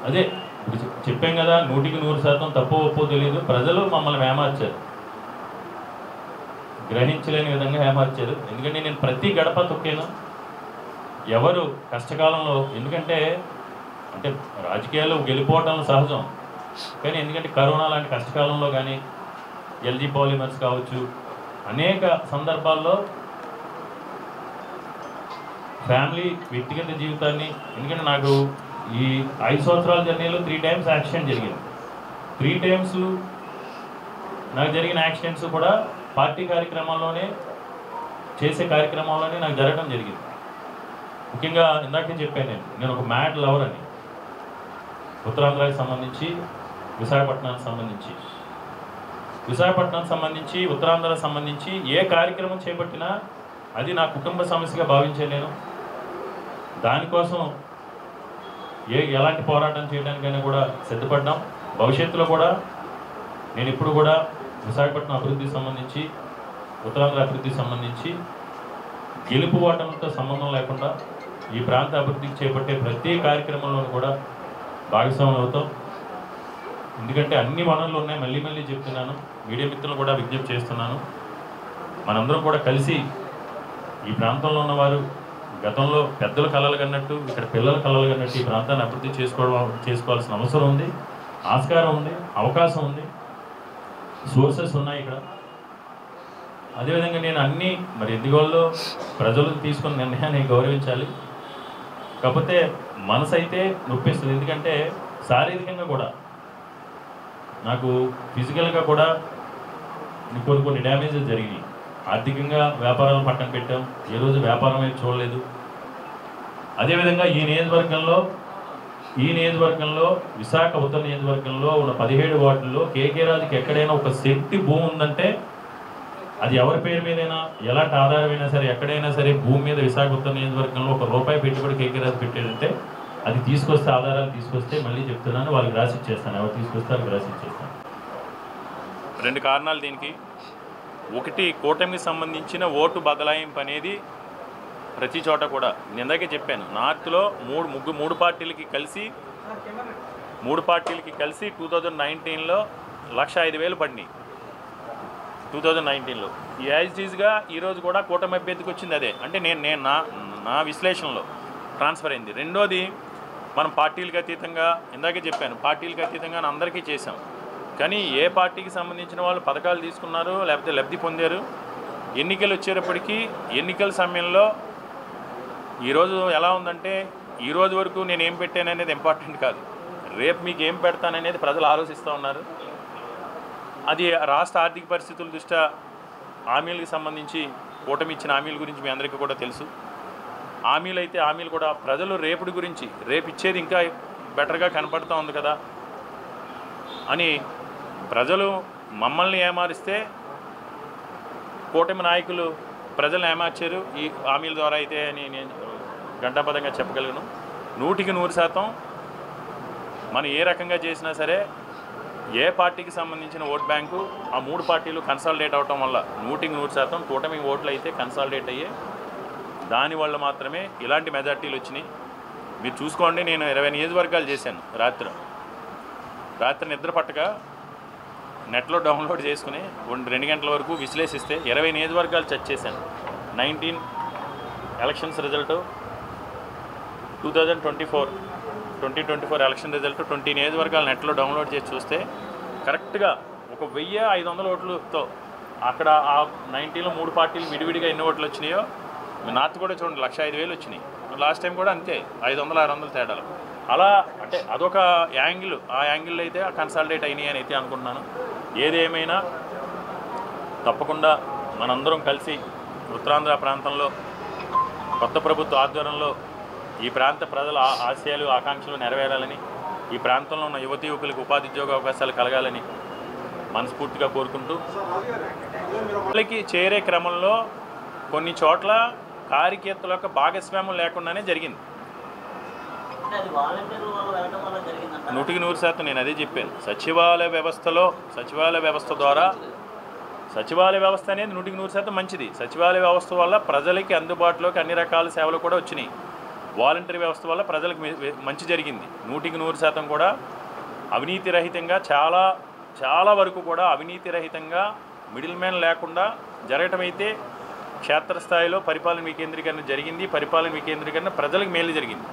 అదే ఇప్పుడు చెప్పాం కదా, 100% తప్పు ఒప్పో తెలియదు. ప్రజలు మమ్మల్ని ఏమార్చారు, గ్రహించలేని విధంగా ఏమార్చారు. ఎందుకంటే నేను ప్రతి గడప తొక్కాను. ఎవరు కష్టకాలంలో, ఎందుకంటే అంటే రాజకీయాల్లో గెలిపోవటం సహజం, కానీ ఎందుకంటే కరోనా లాంటి కష్టకాలంలో కానీ ఎల్జీ పాలిమర్స్ కావచ్చు, అనేక సందర్భాల్లో ఫ్యామిలీ వ్యక్తిగత జీవితాన్ని, ఎందుకంటే నాకు ఈ 5 సంవత్సరాల జర్నీలో 3 టైమ్స్ యాక్సిడెంట్ జరిగింది. 3 టైమ్స్ నాకు జరిగిన యాక్సిడెంట్స్ కూడా పార్టీ కార్యక్రమాల్లోనే, చేసే కార్యక్రమాల్లోనే నాకు జరగడం జరిగింది. ముఖ్యంగా ఇందాకే చెప్పాను, నేను ఒక మ్యాడ్ లవర్ అని. ఉత్తరాంధ్రాకి సంబంధించి, విశాఖపట్నానికి సంబంధించి, ఉత్తరాంధ్రకు సంబంధించి ఏ కార్యక్రమం చేపట్టినా అది నా కుటుంబ సమస్యగా భావించే నేను. దానికోసం ఎలాంటి పోరాటం చేయడానికైనా కూడా సిద్ధపడ్డాం. భవిష్యత్తులో కూడా నేను ఇప్పుడు కూడా విశాఖపట్నం అభివృద్ధికి సంబంధించి, ఉత్తరాంధ్ర అభివృద్ధికి సంబంధించి గెలుపు ఓటమితో సంబంధం లేకుండా ఈ ప్రాంత అభివృద్ధికి చేపట్టే ప్రతి కార్యక్రమంలోనూ కూడా భాగస్వాములు అవుతాం. ఎందుకంటే అన్ని వనరులు ఉన్నాయి. మళ్ళీ చెప్తున్నాను, మీడియా మిత్రులు కూడా విజ్ఞప్తి చేస్తున్నాను, మనందరం కూడా కలిసి ఈ ప్రాంతంలో ఉన్నవారు గతంలో పెద్దలు కలలు కన్నట్టు, ఇక్కడ పిల్లల కలలు కన్నట్టు ఈ ప్రాంతాన్ని అభివృద్ధి చేసుకోవాల్సిన అవసరం ఉంది, ఆస్కారం ఉంది, అవకాశం ఉంది, సోర్సెస్ ఉన్నాయి ఇక్కడ. అదేవిధంగా నేను అన్నీ మరి ఎందువల్ల ప్రజలు తీసుకున్న నిర్ణయాన్ని గౌరవించాలి. కాకపోతే మనసు అయితే నొప్పిస్తుంది. ఎందుకంటే శారీరకంగా కూడా నాకు ఫిజికల్గా కూడా కొన్ని డ్యామేజెస్ జరిగినాయి. ఆర్థికంగా వ్యాపారాలు పక్కన పెట్టాం, ఏ రోజు వ్యాపారం అయితే చూడలేదు. అదేవిధంగా ఈ నియోజకవర్గంలో విశాఖ ఉత్తర నియోజకవర్గంలో ఉన్న 17 వార్డుల్లో కేకే రాజుకి ఎక్కడైనా ఒక సెంటి భూమి ఉందంటే, అది ఎవరి పేరు మీదైనా, ఎలాంటి ఆధారమైనా సరే, ఎక్కడైనా సరే భూమి మీద విశాఖ ఉత్తర నియోజకవర్గంలో ₹1 పెట్టుబడి కేకే రాజు పెట్టాడంటే, అది తీసుకొస్తే, ఆధారాలు తీసుకొస్తే, మళ్ళీ చెప్తున్నాను, వాళ్ళకి రాసి ఇచ్చేస్తాను. ఎవరు తీసుకొస్తే వాళ్ళకి రాసి ఇచ్చేస్తాను. 2 కారణాలు దీనికి. ఒకటి, కూటమికి సంబంధించిన ఓటు బదలాయింపు అనేది ప్రతి చోట కూడా ఇందాకే చెప్పాను. నార్త్లో మూడు పార్టీలకి కలిసి 2019లో 1,05,000 పడినాయి. 2019లో యాజ్ ఈజ్గా ఈరోజు కూడా కూటమి అభ్యర్థికి వచ్చింది అదే. అంటే నేను నా విశ్లేషణలో ట్రాన్స్ఫర్ అయింది. రెండోది, మనం పార్టీలకు అతీతంగా, ఇందాకే చెప్పాను, పార్టీలకు అతీతంగా అందరికీ చేశాం. కానీ ఏ పార్టీకి సంబంధించిన వాళ్ళు పథకాలు తీసుకున్నారు, లేకపోతే లబ్ధి పొందారు. ఎన్నికలు వచ్చేటప్పటికీ ఎన్నికల సమయంలో ఈరోజు ఎలా ఉందంటే, ఈరోజు వరకు నేను ఏం పెట్టాను అనేది ఇంపార్టెంట్ కాదు, రేపు మీకు ఏం పెడతాననేది ప్రజలు ఆలోచిస్తూ ఉన్నారు. అది రాష్ట్ర ఆర్థిక పరిస్థితుల దృష్ట్యా హామీలకు సంబంధించి కూటమి ఇచ్చిన హామీల గురించి మీ అందరికీ కూడా తెలుసు. హామీలు కూడా ప్రజలు రేపటి గురించి, రేపు ఇచ్చేది ఇంకా బెటర్గా కనపడుతూ ఉంది కదా అని ప్రజలు మమ్మల్ని ఏమారిస్తే, కూటమి నాయకులు ప్రజలను ఏమార్చారు ఈ హామీల ద్వారా అయితే అని నేను ఘంటాపథంగా చెప్పగలను. 100% మనం ఏ రకంగా చేసినా సరే, ఏ పార్టీకి సంబంధించిన ఓట్ బ్యాంకు ఆ 3 పార్టీలు కన్సాలిడేట్ అవటం వల్ల 100% కూటమి ఓట్లు అయితే కన్సాలిడేట్ అయ్యే, దానివల్ల మాత్రమే ఇలాంటి మెజార్టీలు వచ్చినాయి. మీరు చూసుకోండి, నేను 20 నియోజకవర్గాలు చేశాను. రాత్రి నిద్ర పట్టక నెట్లో డౌన్లోడ్ చేసుకుని 2 గంటల వరకు విశ్లేషిస్తే 20 నియోజకవర్గాలు టచ్ చేశాను. 19 ఎలక్షన్స్ రిజల్ట్, 2024 ఎలక్షన్ రిజల్ట్, 20 నియోజకవర్గాలు నెట్లో డౌన్లోడ్ చేసి చూస్తే కరెక్ట్గా 1,500 ఓట్లతో అక్కడ ఆ 19లో 3 పార్టీలు విడివిడిగా ఎన్ని ఓట్లు వచ్చినాయో, నార్త్ కూడా చూడండి 1,05,000 వచ్చినాయి. లాస్ట్ టైం కూడా అంతే, 500-600 తేడాలు. అలా అంటే అదొక యాంగిల్, ఆ యాంగిల్లో అయితే కన్సాలిడేట్ అయినాయి అని అయితే అనుకుంటున్నాను. ఏదేమైనా తప్పకుండా మనందరం కలిసి ఉత్తరాంధ్ర ప్రాంతంలో కొత్త ప్రభుత్వ ఆధ్వర్యంలో ఈ ప్రాంత ప్రజల ఆశయాలు, ఆకాంక్షలు నెరవేరాలని, ఈ ప్రాంతంలో ఉన్న యువతీ యువకులకు ఉపాధి ఉద్యోగ అవకాశాలు కలగాలని మనస్ఫూర్తిగా కోరుకుంటూ, వాళ్ళకి చేరే క్రమంలో కొన్ని చోట్ల కార్యకర్తల యొక్క భాగస్వామ్యం లేకుండానే జరిగింది. 100% నేను అదే చెప్పాను. సచివాలయ వ్యవస్థ ద్వారా, సచివాలయ వ్యవస్థ అనేది 100% మంచిది. సచివాలయ వ్యవస్థ వల్ల ప్రజలకి అందుబాటులోకి అన్ని రకాల సేవలు కూడా వచ్చినాయి. వాలంటరీ వ్యవస్థ వల్ల ప్రజలకు మంచి జరిగింది. 100% కూడా అవినీతి రహితంగా చాలా వరకు కూడా అవినీతి రహితంగా మిడిల్ మ్యాన్ లేకుండా జరగటం అయితే క్షేత్రస్థాయిలో పరిపాలన వికేంద్రీకరణ జరిగింది. పరిపాలన వికేంద్రీకరణ ప్రజలకు మేలు జరిగింది.